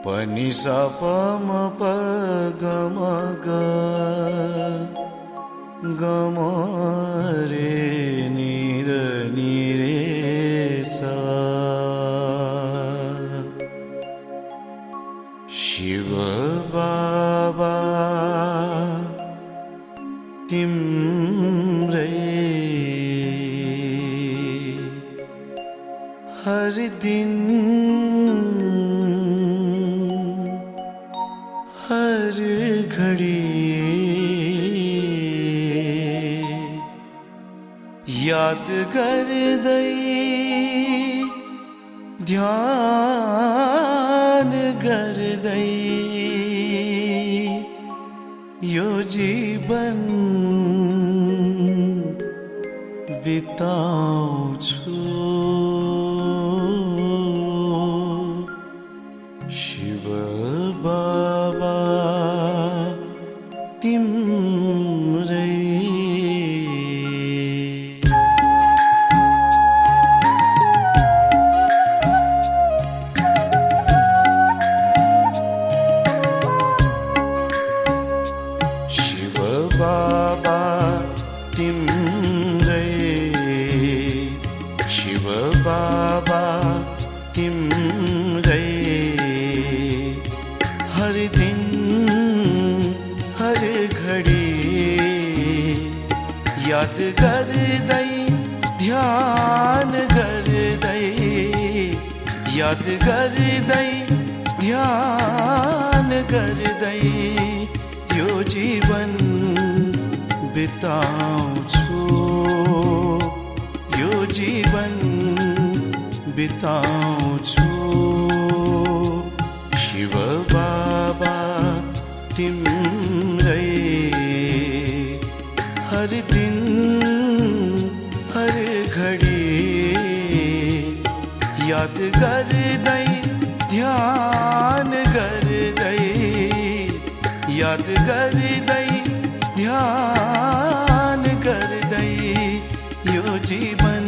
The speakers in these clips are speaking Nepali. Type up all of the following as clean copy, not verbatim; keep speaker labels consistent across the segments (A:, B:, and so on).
A: पनि सा प म प ग म ग ग म रे नि द नि रे सा। शिव बाबा तिम्रै हर दिन हर घड़ी याद गर्दै ध्यान गर्दै यो जीवन बिताउँछु। शिव बाबा तिम्रै शिव बाबा तिम्रै शिव बाबा तिम्रै हर दिन हर घड़ी याद गर्दै ध्यान गर्दै याद गर्दै ध्यान गर्दै यो जीवन बिताउँछु। यो जीवन बिताउँछु। शिव बाबा तिम्रै हर दिन हर घड़ी याद गर्दै ध्यान गर्दै याद गर्दै ध्यान गर्दै यो जीवन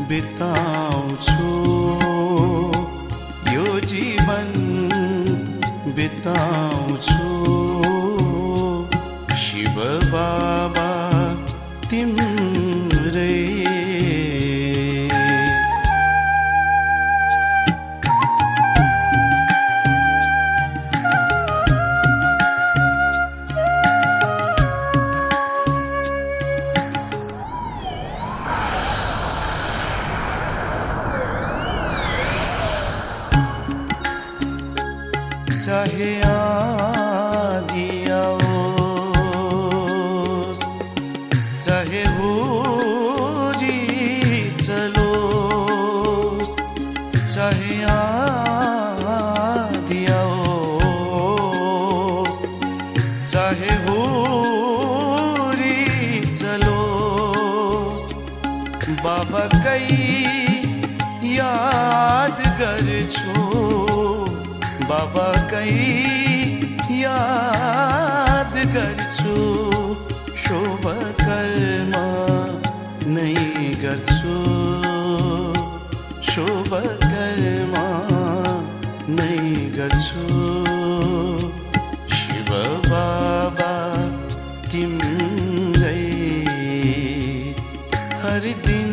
A: बिताउँछु। यो जीवन बिताउँछु। शिव बाबा तिम्रै चाहे आँधी आओस् चाहे हुरी चलोस् चाहे आँधी आओस् चाहे हुरी चलोस् बाबा कै याद गर्छु। बाबा कै याद गर्छु। शुभ कर्म नै गर्छु। शुभ कर्म नै गर्छु। शिव बाबा तिम्रै हर दिन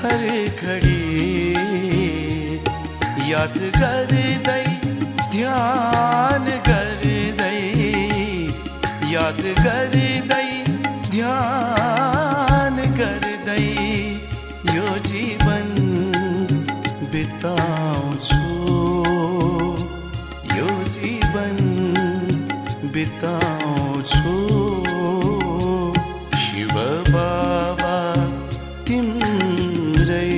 A: हर घड़ी याद गर्दै ध्यान गर्दै याद गर्दै ध्यान गर्दै यो जीवन बिताउँछु। यो जीवन बिताउँछु। शिव बाबा तिम्रै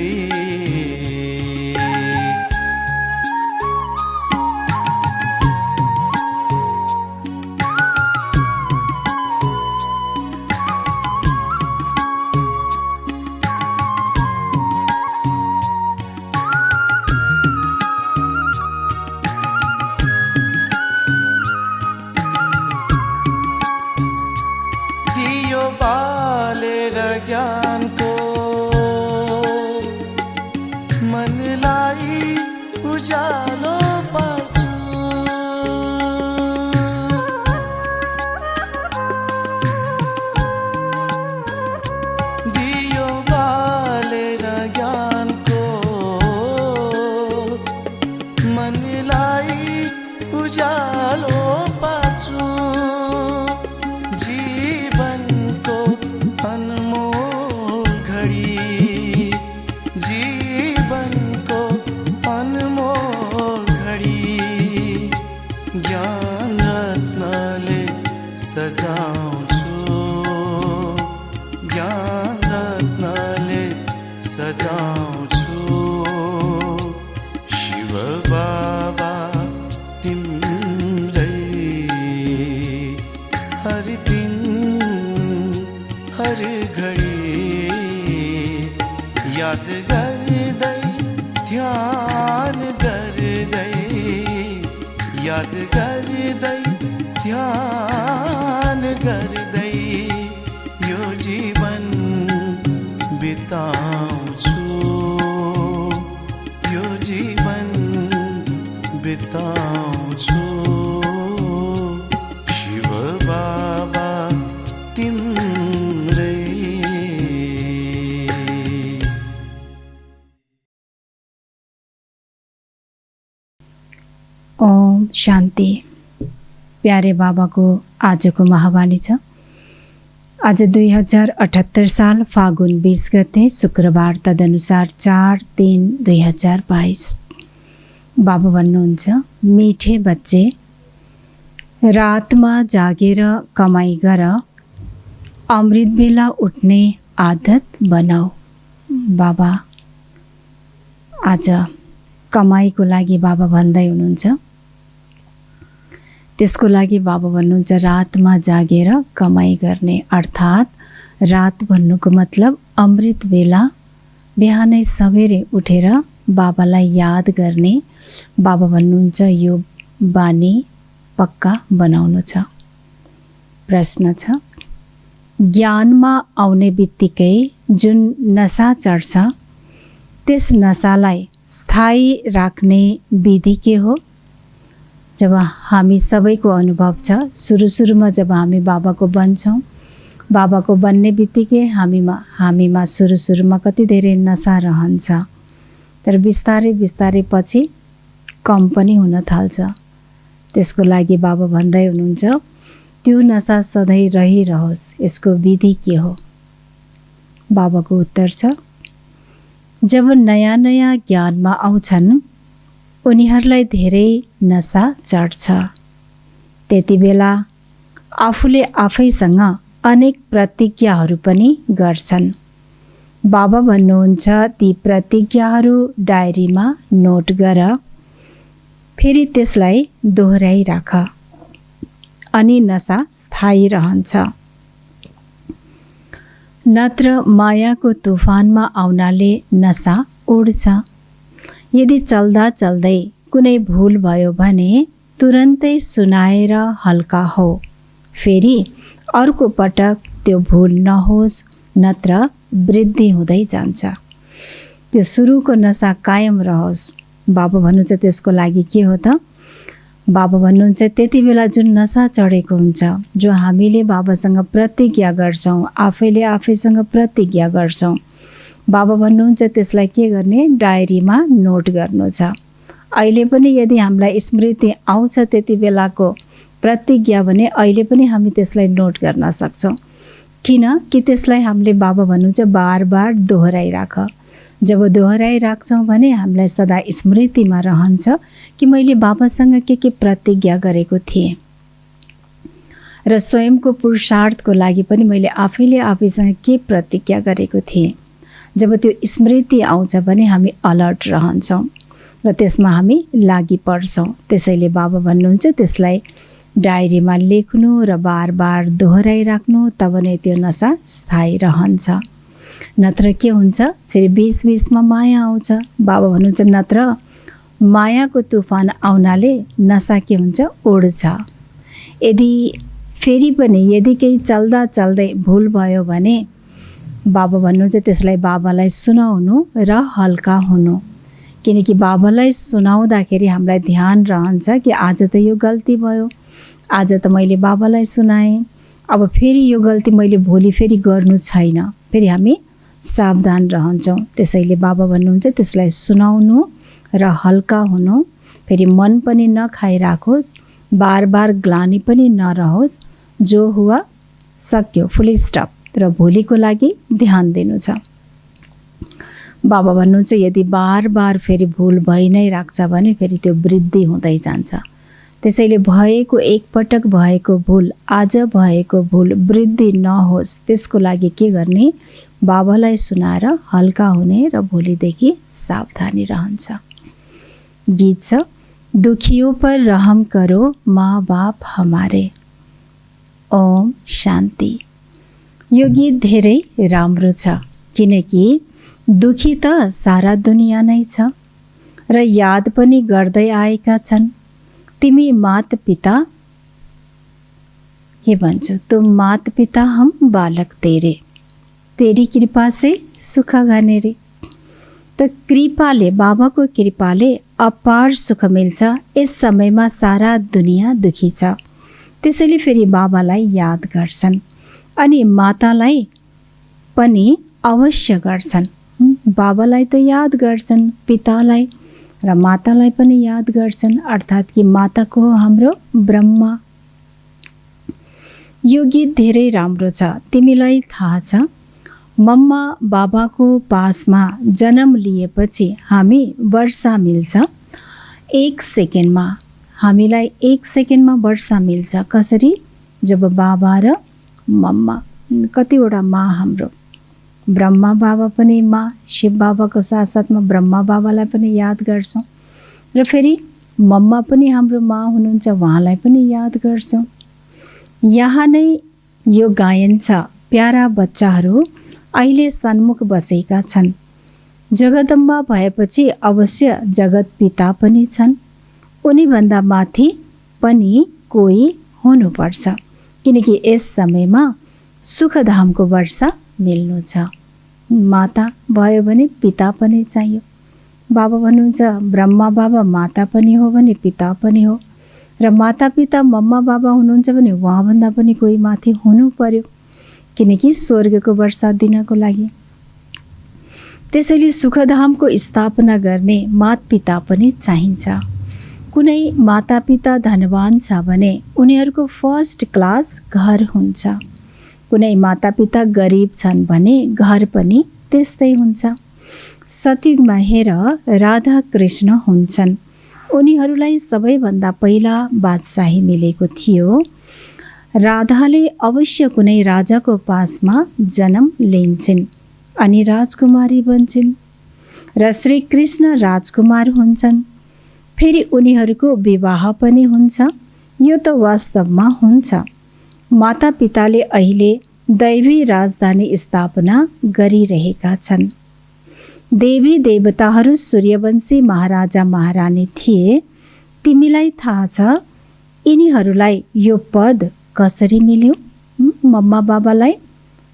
A: बालेर ज्ञानको मनलाई उज्यालो पार्छु। दियो बालेर ज्ञानको मनलाई उज्यालो पार्छु। जीवनको अनमोल घडी, जीवनको अनमोल घडी ज्ञान रत्नले सजाउँछु, ज्ञान रत्नले सजाउँछु। शिव बाबा तिम्रै हर दिन हर घडी याद गर्दै ध्यान गर्दै, याद गर्दै ध्यान गर्दै यो जीवन बिताउँछु, यो जीवन बिताउँछु। शिव बाबा तिम्रै।
B: ओम शान्ति। प्यारे बाबाको आजको महावाणी छ। आज 2078 साल फागुन 20 गते शुक्रबार, तदनुसार 4/3/2022। बाबा भन्नुहुन्छ, मिठे बच्चे, रातमा जागेर कमाई गर, अमृत बेला उठ्ने आदत बनाऊ। बाबा आज कमाईको लागि बाबा भन्दै हुनुहुन्छ। त्यसको लागि बाबा भन्नुहुन्छ रातमा जागेर कमाई गर्ने, अर्थात् रात भन्नुको मतलब अमृत बेला बिहानै सबेरै उठेर बाबालाई याद गर्ने। बाबा भन्नुहुन्छ यो बानी पक्का बनाउनु छ। प्रश्न छ, ज्ञानमा आउने बित्तिकै जुन नशा चढ्छ त्यस नशालाई स्थायी राख्ने विधि के हो? जब हामी सबैको अनुभव छ, सुरुमा जब हामी बाबाको बन्छौँ, बाबाको बन्ने बित्तिकै हामीमा सुरुमा कति धेरै नशा रहन्छ, तर बिस्तारै बिस्तारै पछि कम पनि हुन थाल्छ। त्यसको लागि बाबा भन्दै हुनुहुन्छ त्यो नशा सधैँ रहिरहोस्, यसको विधि के हो? बाबाको उत्तर छ, जब नयाँ नयाँ ज्ञानमा आउँछन् उनीहरूलाई धेरै नशा चढ्छ। त्यति बेला आफूले आफैसँग अनेक प्रतिज्ञाहरू पनि गर्छन्। बाबा भन्नुहुन्छ ती प्रतिज्ञाहरू डायरीमा नोट गर, फेरि त्यसलाई दोहोऱ्याइराख, अनि नशा स्थायी रहन्छ। नत्र मायाको तुफानमा आउनाले नशा उड्छ। यदि चल्दा चल्दै कुनै भूल भयो भने तुरन्तै सुनाएर हल्का हो, फेरि अर्को पटक त्यो भूल नहोस्, नत्र वृद्धि हुँदै जान्छ। त्यो सुरुको नशा कायम रहोस्। बाबा भन्नुहुन्छ त्यसको लागि के हो त? बाबा भन्नुहुन्छ त्यति बेला जुन नशा चढेको हुन्छ, जो हामीले बाबासँग प्रतिज्ञा गर्छौँ, आफैले आफैसँग प्रतिज्ञा गर्छौँ, बाबा भन्नुहुन्छ त्यसलाई के गर्ने? डायरीमा नोट गर्नु छ। अहिले पनि यदि हामीलाई स्मृति आउँछ त्यति बेलाको प्रतिज्ञा भने अहिले पनि हामी त्यसलाई नोट गर्न सक्छौँ। किन कि त्यसलाई हामीले बाबा भन्नुहुन्छ बार बार दोहोऱ्याइराख। जब दोहोऱ्याइराख्छौँ भने हामीलाई सदा स्मृतिमा रहन्छ कि मैले बाबासँग के प्रतिज्ञा गरेको थिएँ, र स्वयंको पुरुषार्थको लागि पनि मैले आफैले आफैसँग के प्रतिज्ञा गरेको थिएँ। जब त्यो स्मृति आउँछ भने हामी अलर्ट रहन्छौँ र त्यसमा हामी लागि पर्छौँ। त्यसैले बाबा भन्नुहुन्छ त्यसलाई डायरीमा लेख्नु र बार बार दोहोऱ्याइराख्नु, तब नै त्यो नशा स्थायी रहन्छ। नत्र के हुन्छ? फेरि बीचमा माया आउँछ। बाबा भन्नुहुन्छ नत्र मायाको तुफान आउनाले नशा के हुन्छ? उड्छ। यदि फेरि पनि यदि केही चल्दा चल्दै भुल भयो भने बाबा भन्नुहुन्छ त्यसलाई बाबालाई सुनाउनु र हल्का हुनु, किनकि बाबालाई सुनाउँदाखेरि हामीलाई ध्यान रहन्छ कि आज त यो गल्ती भयो, आज त मैले बाबालाई सुनाएँ, अब फेरि यो गल्ती मैले भोलि फेरि गर्नु छैन, फेरि हामी सावधान रहन्छौँ। त्यसैले बाबा भन्नुहुन्छ त्यसलाई सुनाउनु र हल्का हुनु, फेरि मन पनि नखाइराखोस्, बार बार ग्लानी पनि नरहोस्, जो हुआ सक्यो, फुल स्टप, र भोलिको लागि ध्यान दिनु छ। बाबा भन्नुहुन्छ यदि बार बार फेरि भुल भइ नै राख्छ भने फेरि त्यो वृद्धि हुँदै जान्छ। त्यसैले भएको एकपटक भएको भुल, आज भएको भुल वृद्धि नहोस्, त्यसको लागि के गर्ने, बाबालाई सुनाएर हल्का हुने र भोलिदेखि सावधानी रहन्छ। गीत छ, दुखियों पर रहम करो माँ बाप हमारे। ओम शान्ति। यो गीत धेरै राम्रो छ, किनकि दुखी त सारा दुनिया नै छ र याद पनि गर्दै आएका छन्। तिमी मात पिता, के भन्छौ, तुम मात पिता हम बालक तेरे, तेरी कृपा से सुख घने रे। त कृपाले, बाबाको कृपाले अपार सुख मिल्छ। यस समयमा सारा दुनिया दुखी छ, त्यसैले फेरि बाबालाई याद गर्छन् अनि मातालाई पनि अवश्य गर्छन्। बाबालाई त याद गर्छन्, पितालाई र मातालाई पनि याद गर्छन्, अर्थात् कि माताको हो हाम्रो ब्रह्मा। यो गीत धेरै राम्रो छ। तिमीलाई थाहा छ, मम्मा बाबाको पासमा जन्म लिएपछि हामी वर्षा मिल्छ। 1 सेकेन्डमा हामीलाई 1 सेकेन्डमा वर्षा मिल्छ। कसरी? जब बाबा र मम्मा, कतिवटा माँ हाम्रो, ब्रह्मा बाबा पनि माँ, शिव बाबाको साथसाथमा ब्रह्मा बाबालाई पनि याद गर्छौँ र फेरि मम्मा पनि हाम्रो माँ हुनुहुन्छ, उहाँलाई पनि याद गर्छौँ। यहाँ नै यो गायन छ, प्यारा बच्चाहरू अहिले सन्मुख बसेका छन्। जगदम्बा भएपछि अवश्य जगत पिता पनि छन्, उनीभन्दा माथि पनि कोही हुनुपर्छ, किनकि यस समयमा सुखधामको वर्षा मिल्नु छ। माता भयो भने पिता पनि चाहियो। बाबा भन्नुहुन्छ ब्रह्मा बाबा माता पनि हो भने पिता पनि हो, र माता पिता मम्मा बाबा हुनुहुन्छ भने उहाँभन्दा पनि कोही माथि हुनु पर्यो, किनकि स्वर्गको वर्षा दिनको लागि। त्यसैले सुखधामको स्थापना गर्ने मातपिता पनि चाहिन्छ। कुनै मातापिता धनवान छ भने उनीहरूको फर्स्ट क्लास घर हुन्छ, कुनै मातापिता गरिब छन् भने घर पनि त्यस्तै हुन्छ। सतयुगमा हेर राधा कृष्ण हुन्छन्, उनीहरूलाई सबैभन्दा पहिला बादशाही मिलेको थियो। राधाले अवश्य कुनै राजाको पासमा जन्म लिन्छन् अनि राजकुमारी बन्छन्, र श्री कृष्ण राजकुमार हुन्छन्। फेरि उनीहरूको विवाह पनि हुन्छ। यो त वास्तवमा हुन्छ। मातापिताले अहिले दैवी राजधानी स्थापना गरिरहेका छन्। देवी देवताहरू सूर्यवंशी महाराजा महारानी थिए। तिमीलाई थाहा छ यिनीहरूलाई यो पद कसरी मिल्यो? मम्मा बाबालाई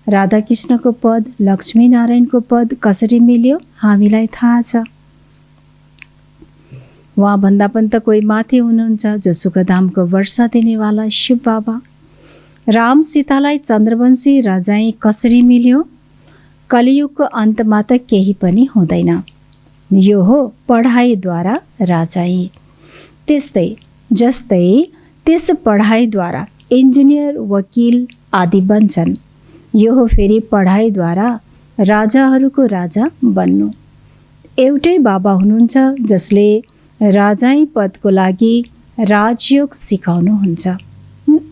B: राधाकृष्णको पद, लक्ष्मीनारायणको पद कसरी मिल्यो? हामीलाई थाहा छ। उहाँभन्दा पनि त कोही माथि हुनुहुन्छ, जो सुखधामको वर्षा दिनेवाला शिव बाबा। राम सीतालाई चन्द्रवंशी राजाई कसरी मिल्यो? कलियुगको अन्तमा त केही पनि हुँदैन, यो हो पढाइद्वारा राजाई। त्यस्तै जस्तै त्यस पढाइद्वारा इन्जिनियर, वकिल आदि बन्छन्, यो हो फेरि पढाइद्वारा राजाहरूको राजा बन्नु। एउटै बाबा हुनुहुन्छ जसले राजाई पदको लागि राजयोग सिकाउनुहुन्छ।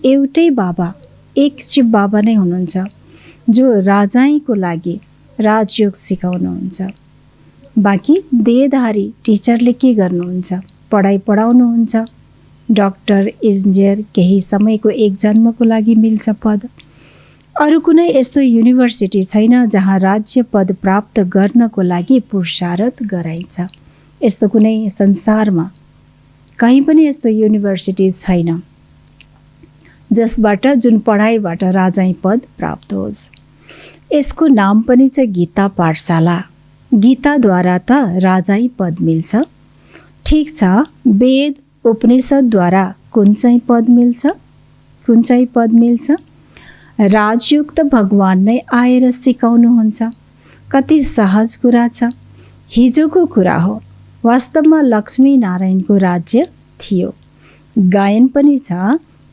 B: एउटै बाबा, एक शिव बाबा नै हुनुहुन्छ जो राजाईको लागि राजयोग सिकाउनुहुन्छ। बाँकी देहधारी टिचरले के गर्नुहुन्छ? पढाइ पढाउनुहुन्छ। डाक्टर, इन्जिनियर केही समयको एक जन्मको लागि मिल्छ पद। अरू कुनै यस्तो युनिभर्सिटी छैन जहाँ राज्य पद प्राप्त गर्नको लागि पुरुषार्थ गराइन्छ। यस्तो कुनै संसारमा कहीँ पनि यस्तो युनिभर्सिटी छैन जसबाट, जुन पढाइबाट राजाई पद प्राप्त होस्। यसको नाम पनि छ गीता पाठशाला। गीताद्वारा त राजाई पद मिल्छ। ठिक छ, वेद उपनिषद्द्वारा कुन चाहिँ पद मिल्छ? कुन चाहिँ पद मिल्छ? राजयोग त भगवान नै आएर सिकाउनुहुन्छ। कति सहज कुरा छ। हिजोको कुरा हो। वास्तवमा लक्ष्मी नारायणको राज्य थियो। गायन पनि छ,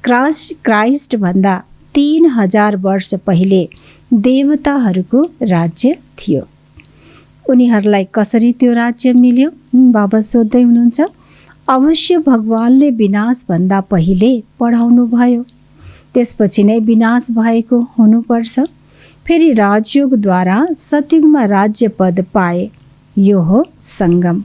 B: क्राइस्टभन्दा 3000 वर्ष पहिले देवताहरूको राज्य थियो। उनीहरूलाई कसरी त्यो राज्य मिल्यो? बाबा सोध्दै हुनुहुन्छ। अवश्य भगवानले विनाशभन्दा पहिले पढाउनु भयो, त्यसपछि नै विनाश भएको हुनुपर्छ। फेरि राजयोगद्वारा सतयुगमा राज्य पद पाए। यो हो सङ्गम।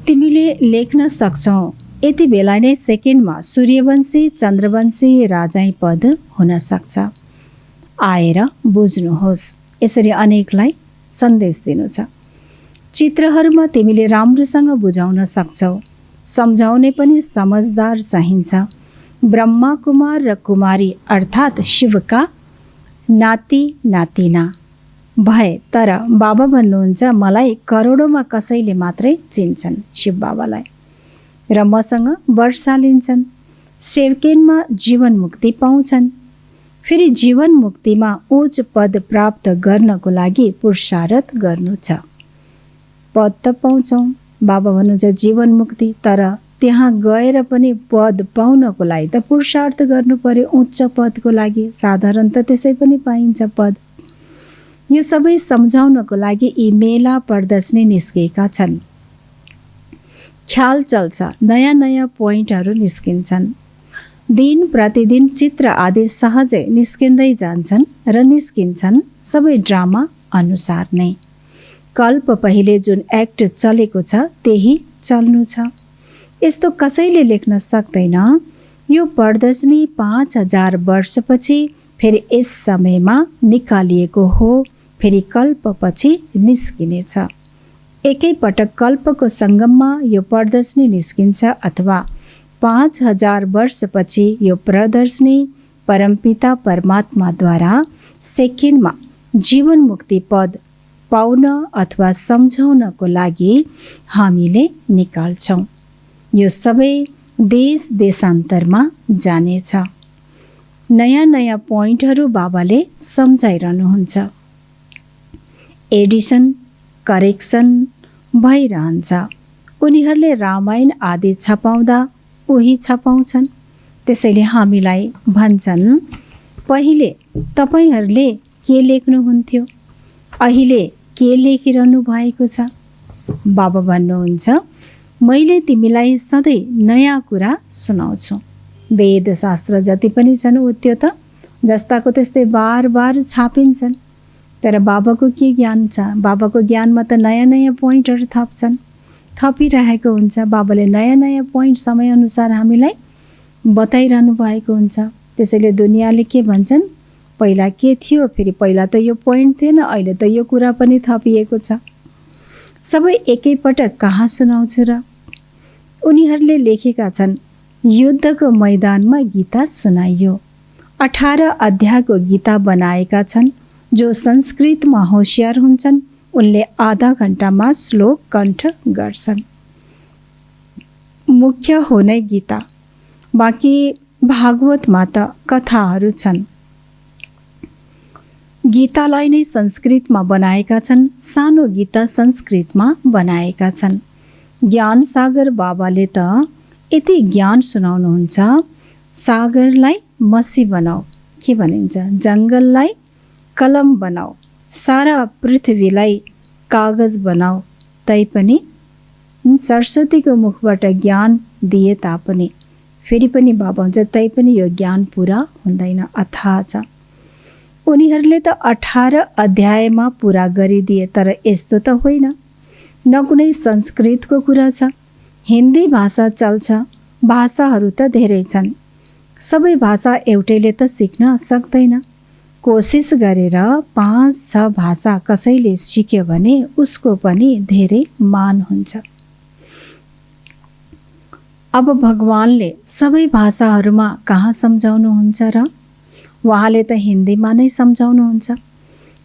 B: तिमीले लेख्न सक्छौ, यति बेला नै सेकेन्डमा सूर्यवंशी चन्द्रवंशी राजाई पद हुन सक्छ। आएर बुझ्नुहोस्। यसरी अनेकलाई सन्देश दिनु छ। चित्रहरूमा तिमीले राम्रोसँग बुझाउन सक्छौ। सम्झाउने पनि समझदार चाहिन्छ। ब्रह्मा कुमार र कुमारी अर्थात् शिवका नाति नातिना भए, तर बाबा भन्नुहुन्छ मलाई करोडौँमा कसैले मात्रै चिन्छन् शिव बाबालाई, र मसँग वर्षा लिन्छन्। सेकेन्डमा जीवन मुक्ति पाउँछन्। फेरि जीवन मुक्तिमा उच्च पद प्राप्त गर्नको लागि पुरुषार्थ गर्नु छ। पद त पाउँछौँ, बाबा भन्नुहुन्छ जीवन मुक्ति, तर त्यहाँ गएर पनि पद पाउनको लागि त पुरुषार्थ गर्नु पर्यो। उच्च पदको लागि साधारण त त्यसै पनि पाइन्छ पद। यो सबै सम्झाउनको लागि यी मेला प्रदर्शनी निस्केका छन्। ख्याल चल्छ, नयाँ नयाँ पोइन्टहरू निस्किन्छन्। दिन प्रतिदिन चित्र आदि सहजै निस्किँदै जान्छन् र निस्किन्छन्, सबै ड्रामा अनुसार नै। कल्प पहिले जुन एक्ट चलेको छ त्यही चल्नु छ। यस्तो कसैले लेख्न सक्दैन। यो प्रदर्शनी 5000 वर्षपछि फेरि यस समयमा निकालिएको हो, फेरि कल्पपछि निस्किनेछ। एकैपटक कल्पको सङ्गममा यो प्रदर्शनी निस्किन्छ, अथवा 5000 वर्षपछि यो प्रदर्शनी परमपिता परमात्माद्वारा सेकेन्डमा जीवन मुक्ति पद पाउन अथवा सम्झाउनको लागि हामीले निकाल्छौँ। यो सबै देश देशान्तरमा जानेछ। नयाँ नयाँ पोइन्टहरू बाबाले सम्झाइरहनुहुन्छ। एडिसन करेक्सन भइरहन्छ। उनीहरूले रामायण आदि छपाउँदा उही छपाउँछन्। त्यसैले हामीलाई भन्छन्, पहिले तपाईँहरूले के लेख्नुहुन्थ्यो, अहिले के लेखिरहनु भएको छ? बाबा भन्नुहुन्छ, मैले तिमीलाई सधैँ नयाँ कुरा सुनाउँछु। वेदशास्त्र जति पनि छन् त्यो त जस्ताको त्यस्तै बार बार छापिन्छन्, तर बाबाको के ज्ञान छ? बाबाको ज्ञानमा त नयाँ नयाँ पोइन्टहरू थप्छन्, थपिरहेको हुन्छ। बाबाले नयाँ नयाँ पोइन्ट समयअनुसार हामीलाई बताइरहनु भएको हुन्छ। त्यसैले दुनियाँले के भन्छन्, पहिला के थियो, फेरि पहिला त यो पोइन्ट थिएन, अहिले त यो कुरा पनि थपिएको छ। सबै एकैपटक कहाँ सुनाउँछु र? उनीहरूले लेखेका छन्, युद्धको मैदानमा गीता सुनाइयो। 18 अध्यायको गीता बनाएका छन्। जो संस्कृतमा होसियार हुन्छन् उनले आधा घण्टामा श्लोक कण्ठ गर्छन्। मुख्य हो नै गीता। बाँकी भागवतमा त कथाहरू छन्। गीतालाई नै संस्कृतमा बनाएका छन्। सानो गीता संस्कृतमा बनाएका छन्। ज्ञान सागर बाबाले त यति ज्ञान सुनाउनुहुन्छ, सागरलाई मसी बनाऊ, के भनिन्छ, जङ्गललाई कलम बनाऊ, सारा पृथ्वीलाई कागज बनाऊ। तैपनि सरस्वतीको मुखबाट ज्ञान दिए तापनि फेरि पनि बाबा हुन्छ, तैपनि यो ज्ञान पुरा हुँदैन, अथाह छ। उनीहरूले त 18 अध्यायमा पुरा गरिदिए, तर यस्तो त होइन। न कुनै संस्कृतको कुरा छ। हिन्दी भाषा चल्छ। भाषाहरू त धेरै छन्। सबै भाषा एउटैले त सिक्न सक्दैन। कोसिस गरेर 5-6 भाषा कसैले सिक्यो भने उसको पनि धेरै मान हुन्छ। अब भगवानले सबै भाषाहरूमा कहाँ सम्झाउनुहुन्छ र? उहाँले त हिन्दीमा नै सम्झाउनुहुन्छ।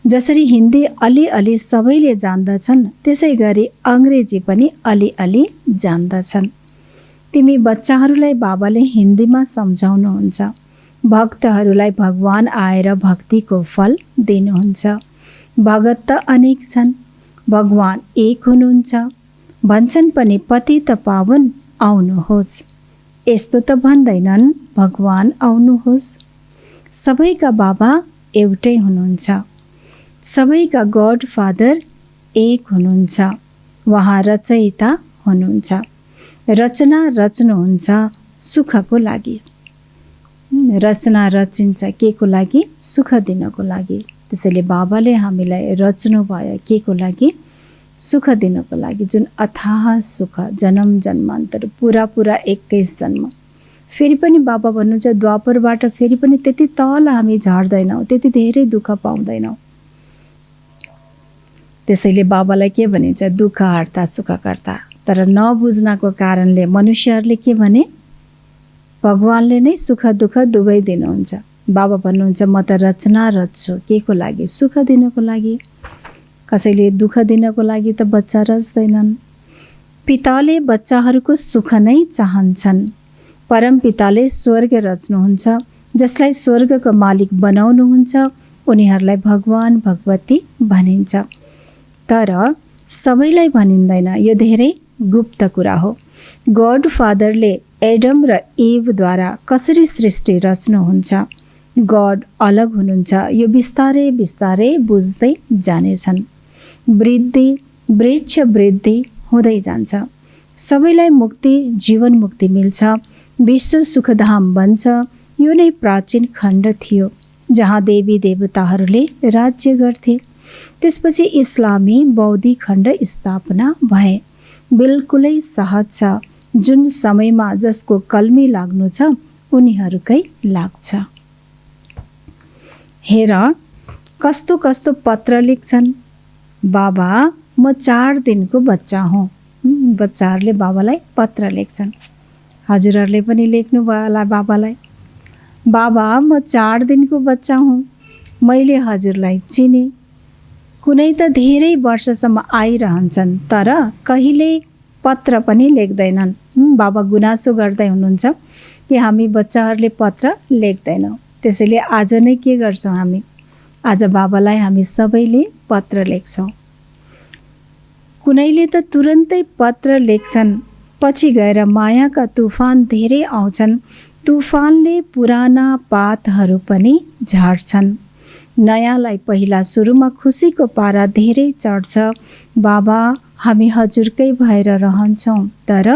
B: जसरी हिन्दी अलिअलि सबैले जान्दछन् त्यसै गरी अङ्ग्रेजी पनि अलिअलि जान्दछन्। तिमी बच्चाहरूलाई बाबाले हिन्दीमा सम्झाउनुहुन्छ। भक्तहरूलाई भगवान आएर भक्तिको फल दिनुहुन्छ। भगत त अनेक छन्, भगवान एक हुनुहुन्छ। भन्छन् पनि पतित पावन आउनुहोस्, यस्तो त भन्दैनन् भगवान आउनुहोस्। सबैका बाबा एउटै हुनुहुन्छ। सबैका गड फादर एक हुनुहुन्छ। उहाँ रचयिता हुनुहुन्छ। रचना रच्नुहुन्छ सुखको लागि। रचना रचिन्छ के को लागि? सुख दिनको लागि। त्यसैले बाबाले हामीलाई रच्नुभयो के को लागि? सुख दिनको लागि। जुन अथाह सुख, जन्म जन्मान्तर, पुरा 21 जन्म। फेरि पनि बाबा भन्नुहुन्छ द्वापरबाट फेरि पनि त्यति तल हामी झर्दैनौँ, त्यति धेरै दुःख पाउँदैनौँ। त्यसैले बाबालाई के भनिन्छ? दुःख हर्ता सुखकर्ता। तर नबुझ्नको कारणले मनुष्यहरूले के भने? भगवानले नै सुख दुःख दुवै दिनुहुन्छ। बाबा भन्नुहुन्छ म त रचना रच्छु के को लागि? सुख दिनको लागि। कसैले दुःख दिनको लागि त बच्चा रच्दैनन्। पिताले बच्चाहरूको सुख नै चाहन्छन्। परम पिताले स्वर्ग रच्नुहुन्छ। जसलाई स्वर्गको मालिक बनाउनुहुन्छ उनीहरूलाई भगवान भगवती भनिन्छ। तर सबैलाई भनिँदैन, यो धेरै गुप्त कुरा हो। गड फादरले एडम र इभद्वारा कसरी सृष्टि रच्नुहुन्छ? गड अलग हुनुहुन्छ। यो बिस्तारै बिस्तारै बुझ्दै जानेछन्। वृद्धि वृक्ष वृद्धि हुँदै जान्छ। सबैलाई मुक्ति, जीवन मुक्ति मिल्छ। विश्व सुखधाम बन्छ। यो नै प्राचीन खण्ड थियो जहाँ देवी देवताहरूले राज्य गर्थे। त्यसपछि इस्लामी बौद्धिक खण्ड स्थापना भए। बिल्कुलै सहज छ। जुन समयमा जसको कल्मी लाग्नु छ उनीहरूकै लाग्छ। हेर कस्तो कस्तो पत्र लेख्छन्। बाबा म 4 दिनको बच्चा हुँ। बच्चाहरूले बाबालाई पत्र लेख्छन्। हजुरहरूले पनि लेख्नु भयो होला बाबालाई। बाबा म 4 दिनको बच्चा हुँ। मैले हजुरलाई चिने। कुनै त धेरै वर्षसम्म आइरहन्छन् तर कहिले पत्र पनि लेख्दैनन्। बाबा गुनासो गर्दै हुनुहुन्छ कि हामी बच्चाहरूले पत्र लेख्दैनौँ। त्यसैले आज नै के गर्छौँ हामी? आज बाबालाई हामी सबैले पत्र लेख्छौँ। कुनैले त तुरन्तै पत्र लेख्छन्, पछि गएर मायाका तुफान धेरै आउँछन्। तुफानले पुराना पातहरू पनि झार्छन्। नयाँलाई पहिला सुरुमा खुसीको पारा धेरै चढ्छ। बाबा हामी हजुरकै भएर रहन्छौँ तर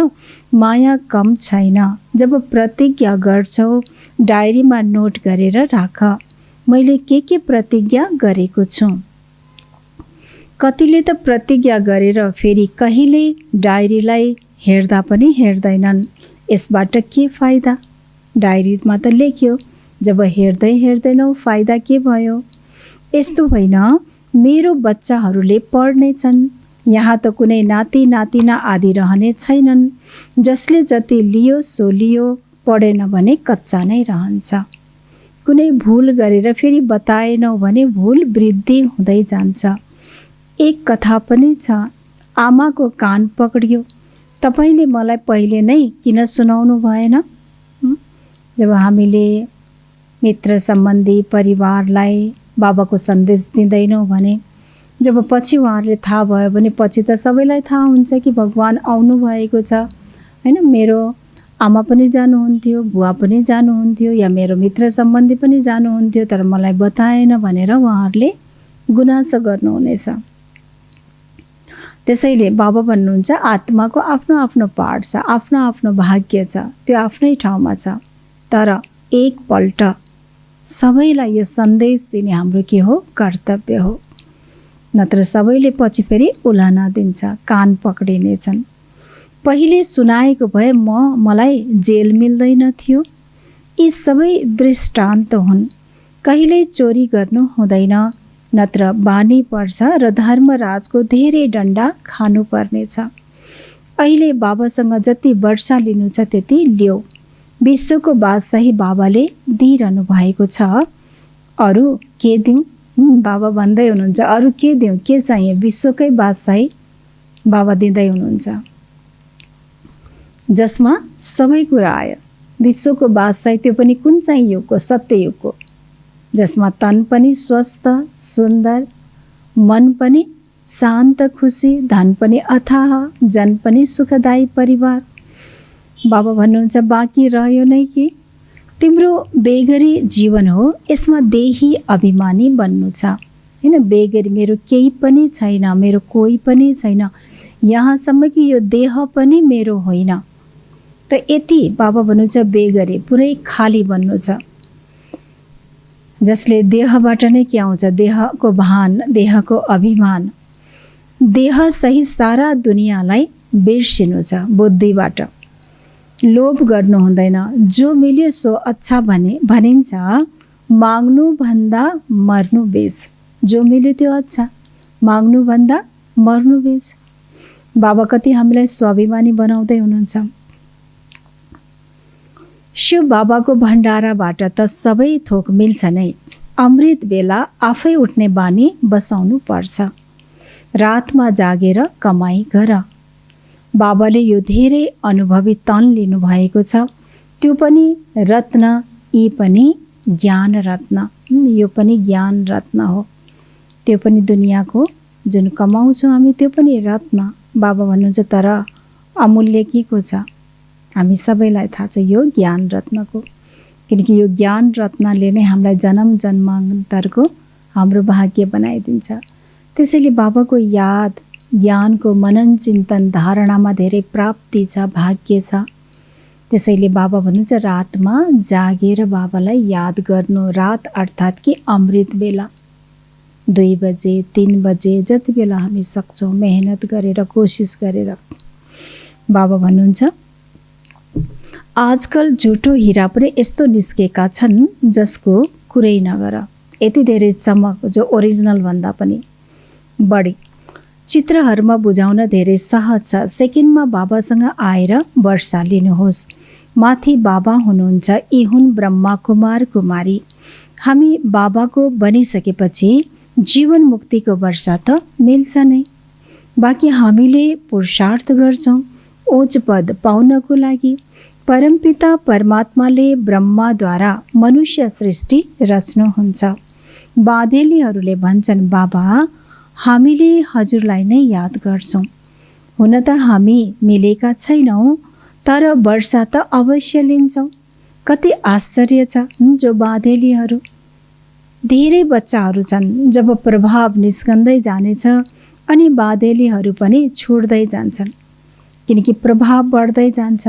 B: माया कम छैन। जब प्रतिज्ञा गर्छौ डायरीमा नोट गरेर राख। मैले के प्रतिज्ञा गरेको छु। कतिले त प्रतिज्ञा गरेर फेरि कहिले डायरीलाई हेर्दा पनि हेर्दैनन्। यसबाट के फाइदा? डायरीमा त लेख्यो, जब हेर्दै हेर्दैनौ फाइदा के भयो? यस्तो होइन, मेरो बच्चाहरूले पढ्नेछन्। यहाँ त कुनै नाति नातिना आदि रहने छैनन्। जसले जति लियो सो लियो, पढेन भने कच्चा नै रहन्छ। कुनै भुल गरेर फेरि बताएनौ भने भुल वृद्धि हुँदै जान्छ। एक कथा पनि छ, आमाको कान पक्रियो। तपाईले मलाई पहिले नै किन सुनाउनु भएन? जब हामीले मित्र सम्बन्धी परिवारलाई बाबाको सन्देश दिँदैनौँ भने, जब पछि उहाँहरूले थाहा भयो भने पछि त सबैलाई थाहा हुन्छ कि भगवान आउनु भएको छ हैन। मेरो आमा पनि जानुहुन्थ्यो, बुवा पनि जानुहुन्थ्यो, या मेरो मित्र सम्बन्धी पनि जानुहुन्थ्यो, तर मलाई बताएन भनेर उहाँहरूले गुनासो गर्नुहुनेछ। त्यसैले बाबा भन्नुहुन्छ आत्माको आफ्नो आफ्नो पाठ छ, आफ्नो आफ्नो भाग्य छ, त्यो आफ्नै ठाउँमा छ। तर एकपल्ट सबैलाई यो सन्देश दिने हाम्रो के हो? कर्तव्य हो। नत्र सबैले पछि फेरि उलाना दिन्छ, कान पक्रिनेछन्। पहिले सुनाएको भए मलाई जेल मिल्दैन थियो। यी सबै दृष्टान्त हुन्। कहिल्यै चोरी गर्नु हुँदैन, नत्र बानी पर्छ र धर्मराजको धेरै दण्ड खानुपर्नेछ। अहिले बाबासँग जति वर्षा लिनु छ त्यति ल्याऊ। विश्वको बादशाही बाबाले दिइरहनु भएको छ। अरू के दिउँ? बाबा भन्दै हुनुहुन्छ अरू के दिउँ, के चाहिए, विश्वकै बादशाही बाबा दिँदै हुनुहुन्छ, जसमा सबै कुरा आयो। विश्वको बादशाही त्यो पनि कुन चाहिँ युगको, सत्य युगको, जसमा तन पनि स्वस्थ सुन्दर, मन पनि शान्त खुसी, धन पनि अथाह, जन पनि सुखदायी परिवार। बाबा भन्नुहुन्छ बाँकी रह्यो नै कि तिम्रो बेगरी जीवन हो, यसमा देही अभिमानी बन्नु छ हैन। बेगरी मेरो केही पनि छैन, मेरो कोही पनि छैन, यहाँसम्म कि यो देह पनि मेरो होइन। त यति बाबा भन्नुहुन्छ बेगरी पुरै खाली बन्नु छ, जसले देहबाट नै के आउँछ, देहको भान, देहको अभिमान, देह सहित सारा दुनियाँलाई बिर्सिनु छ। बुद्धिबाट लोभ गर्नु हुँदैन, जो मिल्यो सो अच्छा भनिन्छ, माग्नुभन्दा मर्नु बेस। जो मिल्यो त्यो अच्छा, माग्नुभन्दा मर्नु बेस। बाबा कति हामीलाई स्वाभिमानी बनाउँदै हुनुहुन्छ। शिव बाबाको भण्डाराबाट त सबै थोक मिल्छ नै। अमृत बेला आफै उठ्ने बानी बसाउनु पर्छ, रातमा जागेर कमाई गर। बाबाले यो धेरै अनुभवी तन लिनुभएको छ, त्यो पनि रत्न, यी पनि ज्ञान रत्न, यो पनि ज्ञान रत्न हो। त्यो पनि दुनियाँको जुन कमाउँछौँ हामी त्यो पनि रत्न। बाबा भन्नुहुन्छ तर अमूल्य के को छ, हामी सबैलाई थाहा छ यो ज्ञान रत्नको, किनकि यो ज्ञान रत्नले नै हामीलाई जन्म जन्मान्तरको हाम्रो भाग्य बनाइदिन्छ। त्यसैले बाबाको याद, ज्ञानको मनन चिन्तन धारणामा धेरै प्राप्ति छ, भाग्य छ। त्यसैले बाबा भन्नुहुन्छ रातमा जागेर बाबालाई याद गर्नु। रात अर्थात् कि अमृत बेला 2 बजे 3 बजे जति बेला हामी सक्छौँ मेहनत गरेर कोसिस गरेर। बाबा भन्नुहुन्छ आजकल झुटो हिरा पनि यस्तो निस्केका छन् जसको कुरै नगर। यति धेरै चमक जो ओरिजिनल भन्दा पनि बढी। चित्रहरूमा बुझाउन धेरै सहज छ। सेकेन्डमा बाबासँग आएर वर्षा लिनुहोस्। माथि बाबा हुनुहुन्छ, यी हुन् ब्रह्मा कुमार कुमारी। हामी बाबाको बनिसकेपछि जीवन मुक्तिको वर्षा त मिल्छ नै, बाँकी हामीले पुरुषार्थ गर्छौँ उच्च पद पाउनको लागि। परमपिता परमात्माले ब्रह्माद्वारा मनुष्य सृष्टि रच्नुहुन्छ। बाँधेलीहरूले भन्छन् बाबा हामीले हजुरलाई नै याद गर्छौँ। हुन त हामी मिलेका छैनौँ, तर वर्षा त अवश्य लिन्छौँ। कति आश्चर्य छ जो बाँधेलीहरू, धेरै बच्चाहरू छन्। जब प्रभाव निस्कँदै जानेछ अनि बाँधेलीहरू पनि छुट्दै जान्छन्, किनकि प्रभाव बढ्दै जान्छ।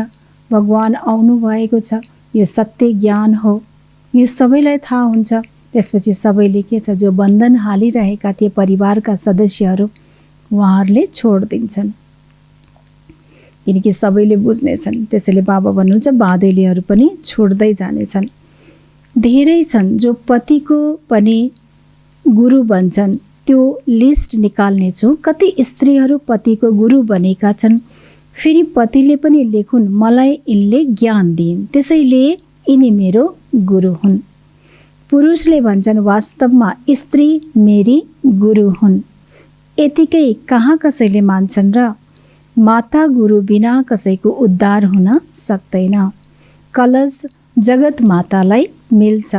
B: भगवान आउनु भएको छ, यो सत्य ज्ञान हो, यो सबैलाई थाहा हुन्छ। त्यसपछि सबैले के छ, जो बन्धन हालिरहेका थिए परिवारका सदस्यहरू, उहाँहरूले छोडिदिन्छन्, किनकि सबैले बुझ्नेछन्। त्यसैले बाबा भन्नुहुन्छ बाँधेलीहरू पनि छोड्दै जानेछन्। धेरै छन् जो पतिको पनि गुरु बन्छन्, त्यो लिस्ट निकाल्नेछु। कति स्त्रीहरू पतिको गुरु बनेका छन्, फेरि पतिले पनि लेखुन् मलाई यिनले ज्ञान दिइन्, त्यसैले यिनी मेरो गुरु हुन्। पुरुषले भन्छन् वास्तवमा स्त्री मेरी गुरु हुन्। यतिकै कहाँ कसैले मान्छन् र? माता गुरु बिना कसैको उद्धार हुन सक्दैन। कलश जगत मातालाई मिल्छ,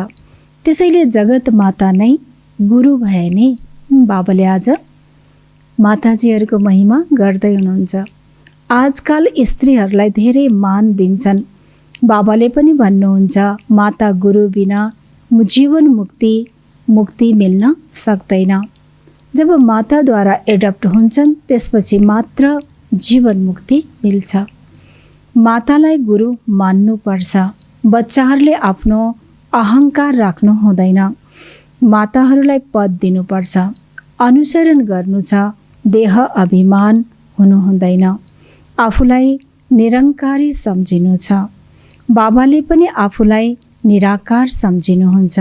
B: त्यसैले जगत माता नै गुरु भए नि। बाबाले आज माताजीहरूको महिमा गर्दै हुनुहुन्छ। आजकल स्त्रीहरूलाई धेरै मान दिन्छन्। बाबाले पनि भन्नुहुन्छ माता गुरु बिना जीवन मुक्ति मिल्न सक्दैन। जब माताद्वारा एडप्ट हुन्छन् त्यसपछि मात्र जीवन मुक्ति मिल्छ। मातालाई गुरु मान्नुपर्छ। बच्चाहरूले आफ्नो अहङ्कार राख्नु हुँदैन। माताहरूलाई पद दिनुपर्छ, अनुसरण गर्नु छ, देह अभिमान हुनु हुँदैन। आफूलाई निरङ्कारी सम्झिनु छ। बाबाले पनि आफूलाई निराकार सम्झिनुहुन्छ।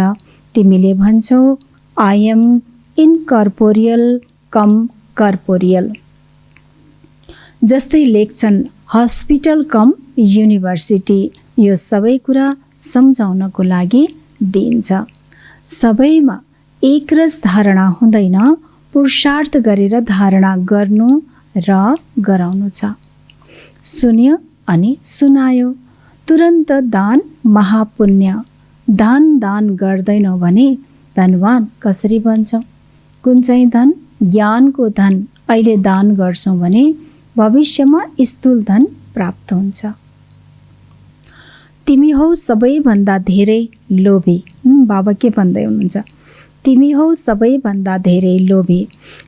B: तिमीले भन्छौ आई एम इनकर्पोरियल कम कर्पोरियल। जस्तै लेख्छन् हस्पिटल कम युनिभर्सिटी। यो सबै कुरा सम्झाउनको लागि दिइन्छ। सबैमा एकरस धारणा हुँदैन, पुरुषार्थ गरेर धारणा गर्नु र गराउनु छ। सुन्यो अनि सुनायो। तुरन्त दान महापुण्य। दान गर्दैनौ भने धनवान कसरी बन्छौ? कुन चाहिँ धन? ज्ञानको धन। अहिले दान गर्छौँ भने भविष्यमा स्थूल धन प्राप्त हुन्छ। तिमी हौ सबैभन्दा धेरै लोभी। बाबा के भन्दै हुनुहुन्छ? तिमी हौ सबैभन्दा धेरै लोभी।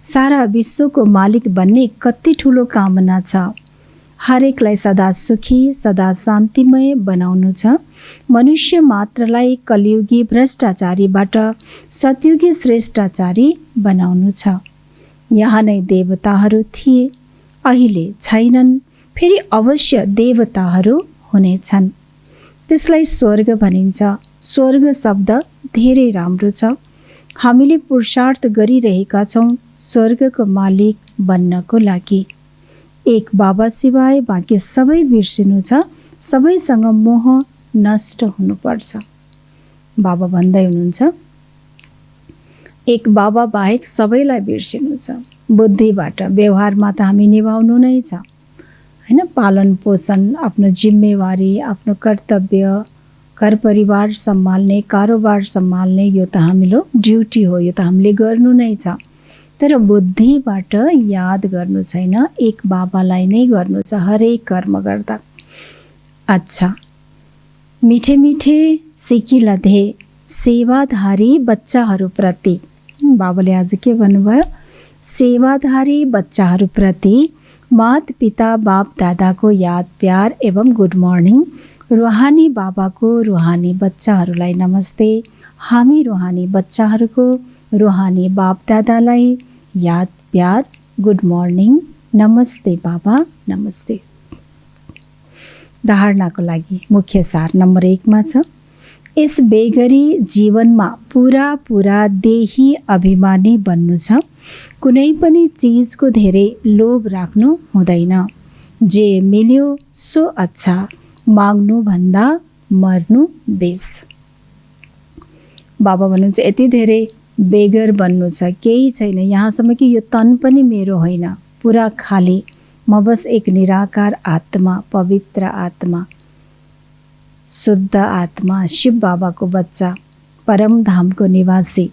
B: सारा विश्वको मालिक बन्ने कति ठुलो कामना छ। हरेकलाई सदा सुखी, सदा शान्तिमय बनाउनु छ। मनुष्य मात्रलाई कलियुगी भ्रष्टाचारीबाट सतयुगी श्रेष्ठाचारी बनाउनु छ। यहाँ नै देवताहरू थिए, अहिले छैनन्, फेरि अवश्य देवताहरू हुनेछन्। त्यसलाई स्वर्ग भनिन्छ। स्वर्ग शब्द धेरै राम्रो छ। हामीले पुरुषार्थ गरिरहेका छौँ स्वर्गको मालिक बन्नको लागि। एक बाबा सिवाय बाँकी सबै बिर्सिनु छ। सबैसँग मोह नष्ट हुनुपर्छ। बाबा भन्दै हुनुहुन्छ, एक बाबा बाहेक सबैलाई बिर्सिनु छ। बुद्धिबाट व्यवहारमा त हामी निभाउनु नै छ, होइन? पालन पोषण, आफ्नो जिम्मेवारी, आफ्नो कर्तव्य, घर परिवार सम्हाल्ने, कारोबार सम्हाल्ने, यो त हाम्रो ड्युटी हो, यो त हामीले गर्नु नै छ। तर बुद्धिबाट याद गर्नु छैन, एक बाबालाई नै गर्नु छ हरेक कर्म गर्दा। अच्छा, मिठे मिठे सिकिलधे सेवाधारी बच्चाहरूप्रति बाबाले आज के भन्नुभयो? सेवाधारी बच्चाहरूप्रति माता पिता बाप दादाको याद प्यार एवं गुड मर्निङ। रुहानी बाबाको रुहानी बच्चाहरूलाई नमस्ते। हामी रुहानी बच्चाहरूको रुहानी बाप दादालाई याद प्यार गुड मर्निङ, नमस्ते बाबा, नमस्ते। धारणाको लागि मुख्य सार नम्बर 1 मा छ, यस बेगरी जीवनमा पुरा देही अभिमानी बन्नु छ। कुनै पनि चिजको धेरै लोभ राख्नु हुँदैन। जे मिल्यो सो अच्छा, माग्नु भन्दा मर्नु बेस। बाबा भन्नुहुन्छ यति धेरै बेगर बन्नु छ, केही छैन यहाँसम्म कि यो तन पनि मेरो होइन, पुरा खाली। म बस एक निराकार आत्मा, पवित्र आत्मा, शुद्ध आत्मा, शिव बाबाको बच्चा, परम धामको निवासी।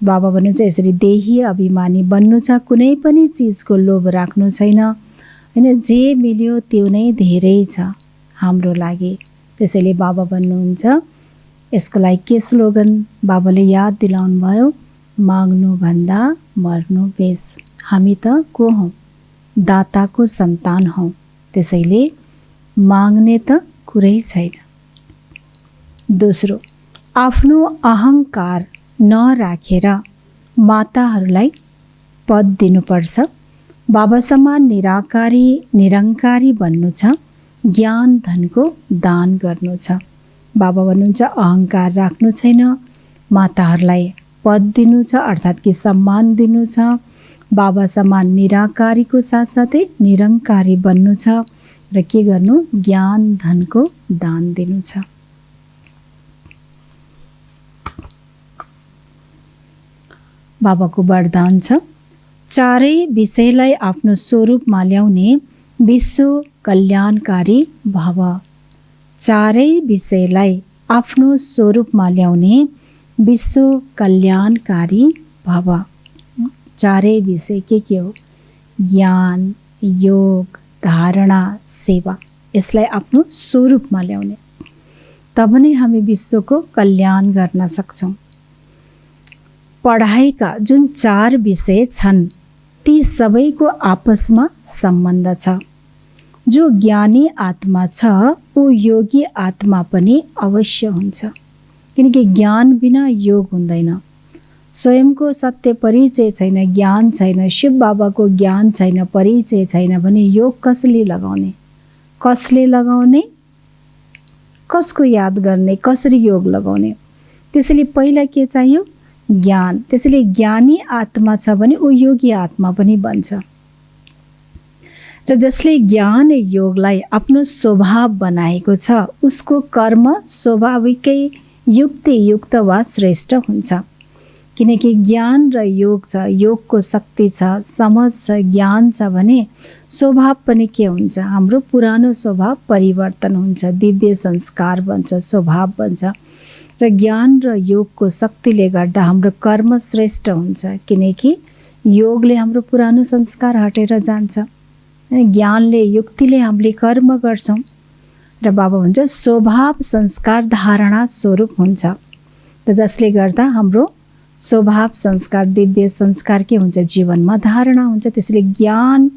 B: बाबा भन्नुहुन्छ यसरी देही अभिमानी बन्नु छ। कुनै पनि चिजको लोभ राख्नु छैन, होइन? जे मिल्यो त्यो नै धेरै छ हाम्रो लागि। त्यसैले बाबा भन्नुहुन्छ, यसको लागि के स्लोगन बाबाले याद दिलाउनु भयो? माग्नु भन्दा मर्नु बेस। हामी त को हौँ? दाताको सन्तान हौँ। त्यसैले माग्ने त कुरै छैन। दोस्रो, आफ्नो अहङ्कार नराखेर माताहरूलाई पद दिनुपर्छ। बाबा समान निराकारी निरङ्कारी बन्नु छ। ज्ञान धनको दान गर्नु छ। बाबा भन्नुहुन्छ अहङ्कार राख्नु छैन, माताहरूलाई पद दिनु छ, अर्थात् कि सम्मान दिनु छ। बाबा समान निराकारीको साथसाथै निरङ्कारी बन्नु छ र के गर्नु? ज्ञान धनको दान दिनु छ। बाबाको वरदान छ, चारै विषयलाई आफ्नो स्वरूपमा ल्याउने विश्व कल्याणकारी भव। चारै विषयलाई आफ्नो स्वरूपमा ल्याउने विश्व कल्याणकारी भव। चारै विषय के हो? ज्ञान, योग, धारणा, सेवा। यसलाई आफ्नो स्वरूपमा ल्याउने, तब नै हामी विश्वको कल्याण गर्न सक्छौँ। पढाइका जुन 4 विषय छन् ती सबैको आपसमा सम्बन्ध छ। जो ज्ञानी आत्मा छ ऊ योगी आत्मा पनि अवश्य हुन्छ, किनकि ज्ञान बिना योग हुँदैन। स्वयंको सत्य परिचय छैन, ज्ञान छैन, शिव बाबाको ज्ञान छैन, परिचय छैन भने योग कसले लगाउने? कसले लगाउने? कसको याद गर्ने? कसरी योग लगाउने? त्यसैले पहिला के चाहियो? ज्ञान। त्यसैले ज्ञानी आत्मा छ भने ऊ योगी आत्मा पनि बन्छ। र जसले ज्ञान योगलाई आफ्नो स्वभाव बनाएको छ उसको कर्म स्वाभाविकै युक्तियुक्त वा श्रेष्ठ हुन्छ, किनकि ज्ञान र योग छ, योगको शक्ति छ, समझ छ, ज्ञान छ भने स्वभाव पनि के हुन्छ, हाम्रो पुरानो स्वभाव परिवर्तन हुन्छ, दिव्य संस्कार बन्छ, स्वभाव बन्छ। र ज्ञान र योगको शक्तिले गर्दा हाम्रो कर्म श्रेष्ठ हुन्छ, किनकि योगले हाम्रो पुरानो संस्कार हटेर जान्छ। ज्ञानले, युक्तिले हामीले कर्म गर्छौँ र बाबा भन्छ स्वभाव संस्कार धारणा स्वरूप हुन्छ। त जसले गर्दा हाम्रो स्वभाव संस्कार, दिव्य संस्कार के हुन्छ, जीवनमा धारणा हुन्छ। त्यसैले ज्ञान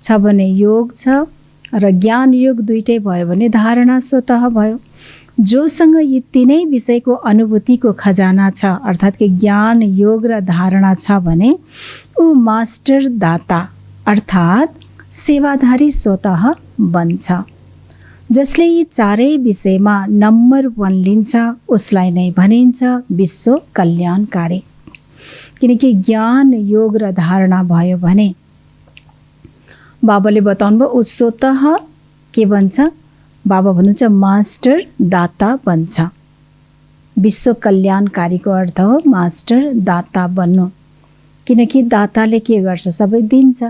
B: छ भने योग छ र ज्ञान योग दुइटै भयो भने धारणा स्वतः भयो। जोसँग यी तीनै विषयको अनुभूतिको खजाना छ, अर्थात् कि ज्ञान योग र धारणा छ भने ऊ मास्टर दाता अर्थात् सेवाधारी स्वतः बन्छ। जसले यी चारै विषयमा नम्बर 1 लिन्छ उसलाई नै भनिन्छ विश्व कल्याणकारी। किनकि ज्ञान योग र धारणा भयो भने बाबाले बताउनु भयो ऊ स्वतः के बन्छ, बाबा भन्नुहुन्छ मास्टर दाता बन्छ। विश्व कल्याणकारीको अर्थ हो मास्टर दाता बन्नु। किनकि दाताले के गर्छ, सबै दिन्छ,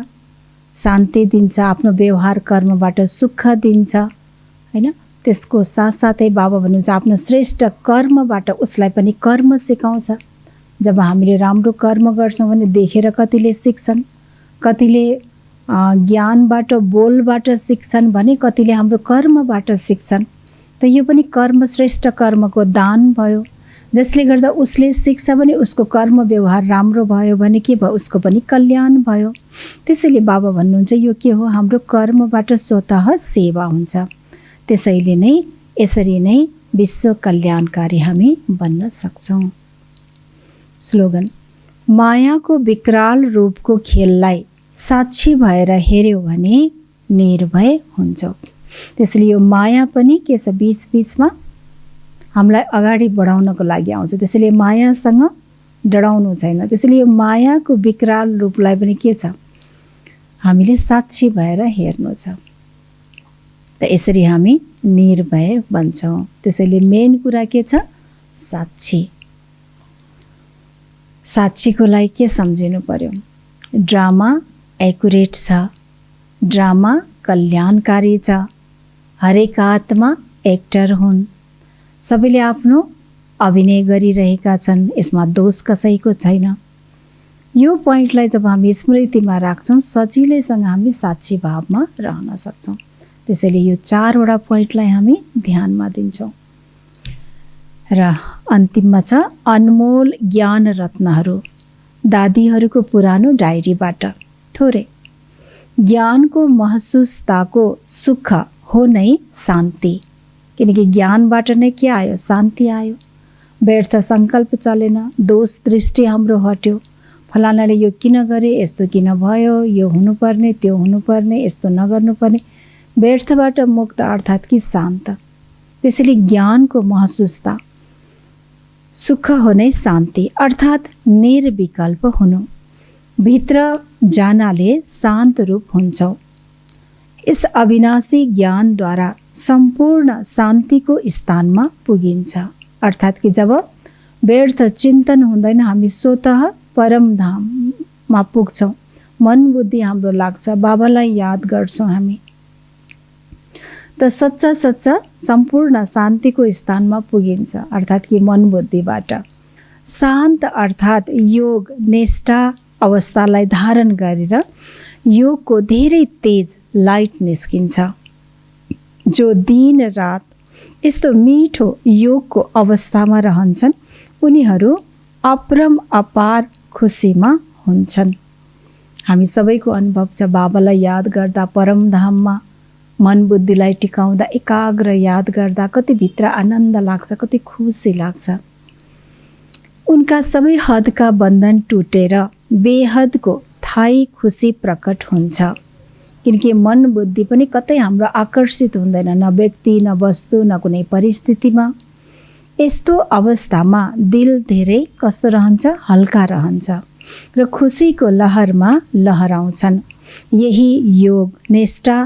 B: शान्ति दिन्छ, आफ्नो व्यवहार कर्मबाट सुख दिन्छ हैन। त्यसको साथसाथै बाबा भन्नुहुन्छ आफ्नो श्रेष्ठ कर्मबाट उसलाई पनि कर्म सिकाउँछ। जब हामीले राम्रो कर्म गर्छौँ भने देखेर कतिले सिक्छन्, कतिले ज्ञानबाट बोलबाट सिक्छन् भने कतिले हाम्रो कर्मबाट सिक्छन्। त यो पनि कर्म, श्रेष्ठ कर्मको दान भयो। जसले गर्दा उसले सिक्छ भने उसको कर्म व्यवहार राम्रो भयो भने के भयो, उसको पनि कल्याण भयो। त्यसैले बाबा भन्नुहुन्छ यो के हो, हाम्रो कर्मबाट स्वतः सेवा हुन्छ। त्यसैले नै यसरी नै विश्व कल्याणकारी हामी बन्न सक्छौँ। स्लोगन, मायाको विकराल रूपको खेललाई साक्षी भएर हेर्यो भने निर्भय हुन्छौ। त्यसैले यो माया पनि के छ, बीचबीचमा हामीलाई अगाडि बढाउनको लागि आउँछ। त्यसैले मायासँग डराउनु छैन। त्यसैले यो मायाको विकराल रूपलाई पनि के छ, हामीले साक्षी भएर हेर्नु छ। त यसरी हामी निर्भय बन्छौँ। त्यसैले मेन कुरा के छ, साक्षी। साक्षीको लागि के सम्झिनु पर्यो, ड्रामा एक्युरेट छ, ड्रामा कल्याणकारी छ, हरेक आत्मा एक्टर हुन्, सबैले आफ्नो अभिनय गरिरहेका छन्, यसमा दोष कसैको छैन। यो पोइन्टलाई जब हामी स्मृतिमा राख्छौँ सजिलैसँग हामी साक्षी भावमा रहन सक्छौँ। त्यसैले यो 4वटा पोइन्टलाई हामी ध्यानमा दिन्छौँ। र अन्तिममा छ अनमोल ज्ञान रत्नहरू, दादीहरूको पुरानो डायरीबाट थोरै। ज्ञानको महसुसताको सुख हो नै शान्ति। किनकि ज्ञानबाट नै के आयो, शान्ति आयो। व्यर्थ सङ्कल्प चलेन, दोष दृष्टि हाम्रो हट्यो। फलानाले यो किन गरे, यस्तो किन भयो, यो हुनुपर्ने, त्यो हुनुपर्ने, यस्तो नगर्नुपर्ने। व्यर्थबाट मुक्त अर्थात् कि शान्त। त्यसैले ज्ञानको महसुसता, सुख हो नै शान्ति अर्थात् निर्विकल्प हुनु। भित्र जानाले शान्त रूप हुन्छौ। यस अविनाशी ज्ञानद्वारा सम्पूर्ण शान्तिको स्थानमा पुगिन्छ। अर्थात् कि जब व्यर्थ चिन्तन हुँदैन, हामी स्वतः परमधाममा पुग्छौँ। मन बुद्धि हाम्रो लाग्छ, बाबालाई याद गर्छौँ हामी, त सच्चा सच्चा सम्पूर्ण शान्तिको स्थानमा पुगिन्छ। अर्थात् कि मन बुद्धिबाट शान्त अर्थात् योग निष्ठा अवस्थालाई धारण गरेर योगको धेरै तेज लाइट निस्किन्छ। जो दिन रात यस्तो मिठो योगको अवस्थामा रहन्छन् उनीहरू अपरम अपार खुसीमा हुन्छन्। हामी सबैको अनुभव छ, बाबालाई याद गर्दा परमधाममा मन बुद्धिलाई टिकाउँदा एकाग्र याद गर्दा कति भित्र आनन्द लाग्छ, कति खुसी लाग्छ। उनका सबै हदका बन्धन टुटेर बेहदको थाई खुसी प्रकट हुन्छ। किनकि मन बुद्धि पनि कतै हाम्रो आकर्षित हुँदैन, न व्यक्ति, न वस्तु, न कुनै परिस्थितिमा। यस्तो अवस्थामा दिल धेरै कस्तो रहन्छ, हल्का रहन्छ र खुसीको लहरमा लहराउँछन्। यही योग निष्ठा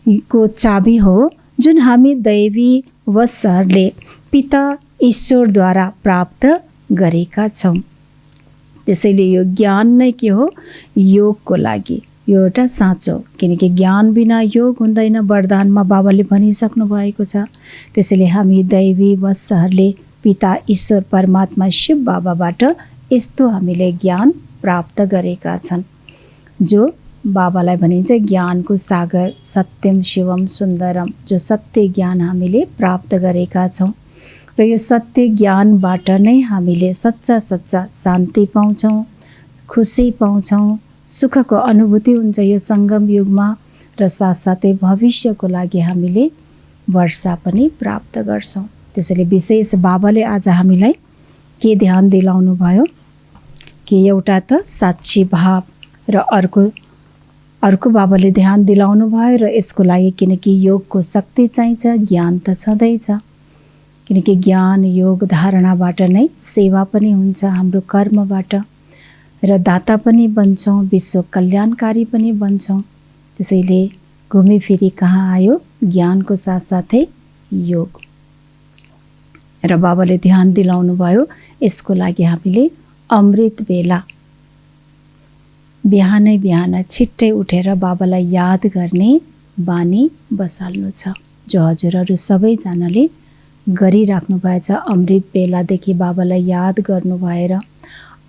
B: को चाबी हो जुन हामी दैवी वत्सहरूले पिता ईश्वरद्वारा प्राप्त गरेका छौँ। त्यसैले यो ज्ञान नै के हो, योगको लागि यो एउटा साँचो, किनकि ज्ञान बिना योग हुँदैन, वरदानमा बाबाले भनिसक्नु भएको छ। त्यसैले हामी दैवी वत्सहरूले पिता ईश्वर परमात्मा शिव बाबाबाट यस्तो हामीले ज्ञान प्राप्त गरेका छन्, जो बाबालाई भनिन्छ ज्ञानको सागर, सत्यम शिवम सुन्दरम, जो सत्य ज्ञान हामीले प्राप्त गरेका छौँ। र यो सत्य ज्ञानबाट नै हामीले सच्चा शान्ति पाउँछौँ, खुसी पाउँछौँ, सुखको अनुभूति हुन्छ यो सङ्गम युगमा। र साथसाथै भविष्यको लागि हामीले वर्षा पनि प्राप्त गर्छौँ। त्यसैले विशेष बाबाले आज हामीलाई के ध्यान दिलाउनु भयो कि एउटा त साक्षी भाव, र अर्को बाबाले ध्यान दिलाउनु भयो र यसको लागि, किनकि योगको शक्ति चाहिन्छ, ज्ञान त छँदैछ, किनकि ज्ञान योग धारणाबाट नै सेवा पनि हुन्छ हाम्रो कर्मबाट, र दाता पनि बन्छौँ, विश्व कल्याणकारी पनि बन्छौँ। त्यसैले घुमिफिरी कहाँ आयो, ज्ञानको साथसाथै योग। र बाबाले ध्यान दिलाउनु भयो यसको लागि हामीले अमृत बेला बिहान छिट्टै उठेर बाबालाई याद गर्ने बानी बसाल्नु छ, जो हजुरहरू सबैजनाले गरिराख्नु भएछ। अमृत बेलादेखि बाबालाई याद गर्नु भएर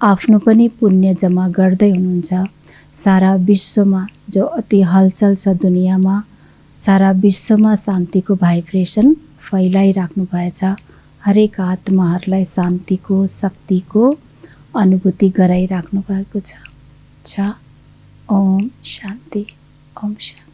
B: आफ्नो पनि पुण्य जम्मा गर्दै हुनुहुन्छ। सारा विश्वमा जो अति हलचल छ दुनियाँमा, सारा विश्वमा शान्तिको भाइब्रेसन फैलाइराख्नु भएछ। हरेक आत्माहरूलाई शान्तिको, शक्तिको अनुभूति गराइराख्नु भएको छ। ओम शान्ति, ओम शान्ति।